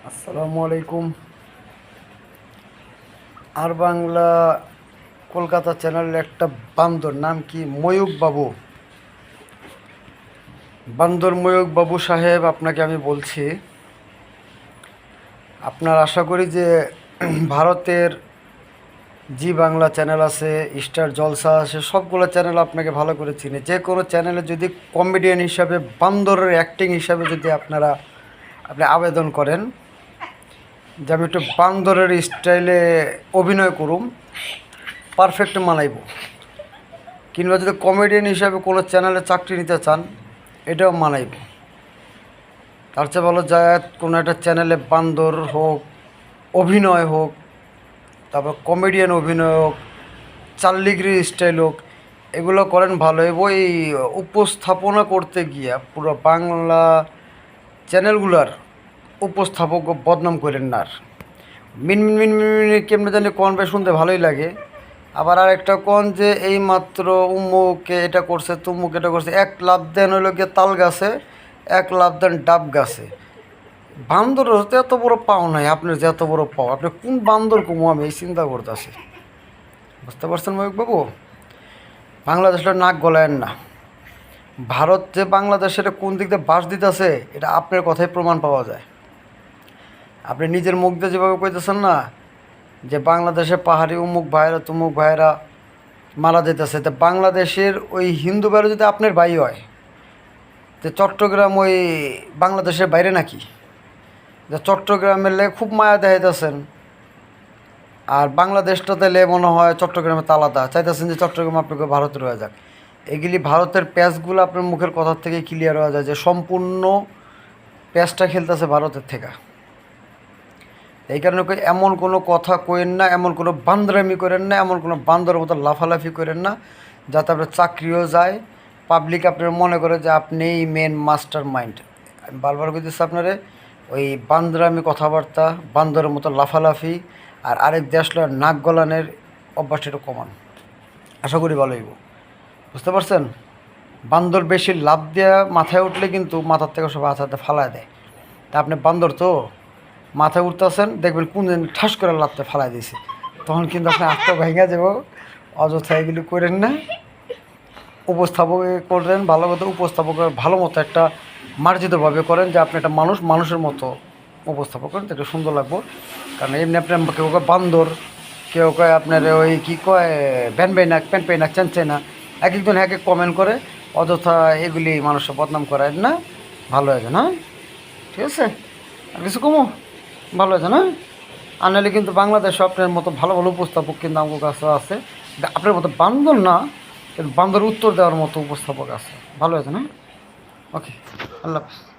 আসসালামু আলাইকুম। আর বাংলা কলকাতা চ্যানেলের একটা বান্দর, নাম কি ময়ূক বাবু, বান্দর ময়ূক বাবু সাহেব, আপনাকে আমি বলছি, আপনার আশা করি যে ভারতের জি বাংলা চ্যানেল আছে, স্টার জলসা আছে, সবগুলো চ্যানেল আপনাকে ভালো করে চিনে। যে কোনো চ্যানেলে যদি কমেডিয়ান হিসাবে, বান্দরের অ্যাক্টিং হিসাবে যদি আপনি আবেদন করেন যে আমি একটু বান্দরের স্টাইলে অভিনয় করুম, পারফেক্ট মানাইব। কিংবা যদি কমেডিয়ান হিসাবে কোনো চ্যানেলে চাকরি নিতে চান, এটাও মানাইব। তার চেয়ে ভালো যায় কোনো একটা চ্যানেলে বান্দর হোক, অভিনয় হোক, তারপর কমেডিয়ান অভিনয় হোক, চাল্লিগিরি স্টাইল হোক, এগুলো করেন ভালো। এবং এই উপস্থাপনা করতে গিয়ে পুরো বাংলা চ্যানেলগুলার উপস্থাপক বদনাম করেন না। আর মিনমিন মিনমিন কেমনে জানি কন ভাই, শুনতে ভালোই লাগে। আবার আরেকটা কন যে এই মাত্র উম্মুকে এটা করছে, তুম্মুকে এটা করছে, এক লাভ দেন হইলো গিয়ে তাল গাছে, এক লাভ দেন ডাব গাছে। বান্দর তো এত বড় পাও নাই আপনার, যে এত বড় পাও, আপনি কোন বান্দর কমু আমি এই চিন্তা করতেছি। বুঝতে পারছেন ময়ূক বাবু? বাংলাদেশটা নাক গলায়েন না। ভারত যে বাংলাদেশের কোন দিক দিয়ে বাস দিতেছে, এটা আপনার কথাই প্রমাণ পাওয়া যায়। আপনি নিজের মুখ দিয়ে যেভাবে কইতেছেন না যে বাংলাদেশে পাহাড়ি উমুক ভাইরা তুমুক ভাইরা মারা যেতেছে, তো বাংলাদেশের ওই হিন্দু ভাইরা যদি আপনার ভাই হয়, তো চট্টগ্রাম ওই বাংলাদেশের বাইরে নাকি? যে চট্টগ্রামের লে খুব মায়া দেখাইতেছেন, আর বাংলাদেশটা তাহলে মনে হয় চট্টগ্রামে তালাদা চাইতেছেন যে চট্টগ্রাম আপনাকে ভারতের হয়ে যাক। এগুলি ভারতের প্যাচগুলো আপনার মুখের কথার থেকে ক্লিয়ার হয়ে যায় যে সম্পূর্ণ প্যাচটা খেলতেছে ভারতের থেকে। এই কারণে এমন কোনো কথা কইেন না, এমন কোনো বান্দরামি করেন না, এমন কোনো বান্দরের মতো লাফালাফি করেন না যাতে আপনার চাকরিও যায়, পাবলিক আপনার মনে করে যে আপনিই মেন মাস্টার মাইন্ড। আমি বারবার কইতেছি আপনারে, ওই বান্দরামি কথাবার্তা, বান্দরের মতো লাফালাফি আর আরেক দেশ নাক গলানের অভ্যাসটা একটু কমান। আশা করি ভালো হইব। বুঝতে পারছেন? বান্দর বেশি লাভ দেওয়া মাথায় উঠলে কিন্তু মাথার থেকে সব হাতে ফালায় দেয়। তা আপনি বান্দর তো মাথায় উঠতেছেন, দেখবেন কোন দিন ঠাস করে লাভতে ফালাই দিয়েছে, তখন কিন্তু আপনি আত্মা ভেঙে যাব। অযথা এগুলি করেন না। উপস্থাপক করেন ভালো মতো, উপস্থাপক ভালো মতো একটা মার্জিতভাবে করেন যে আপনি একটা মানুষের মতো উপস্থাপক করেন, একটু সুন্দর লাগবো। কারণ এমনি আপনি কেউ কয় বান্দর, কেউ কয় আপনার ওই কী কয় ভ্যান বেনাক, প্যান পেনাক, চান না, এক একজন এক এক কমেন্ট করে। অযথা এগুলি মানুষের বদনাম করেন না, ভালো হয়েছে না? ঠিক আছে, আর কিছু কমো ভালো হয়েছে না? আর নাহলে কিন্তু বাংলাদেশে আপনার মতো ভালো ভালো উপস্থাপক কিন্তু আমার কাছে আছে, আপনার মতো বান্দর না, কিন্তু বান্দর উত্তর দেওয়ার মতো উপস্থাপক আছে। ভালো হয়েছে না? ওকে, আল্লাহ হাফেজ।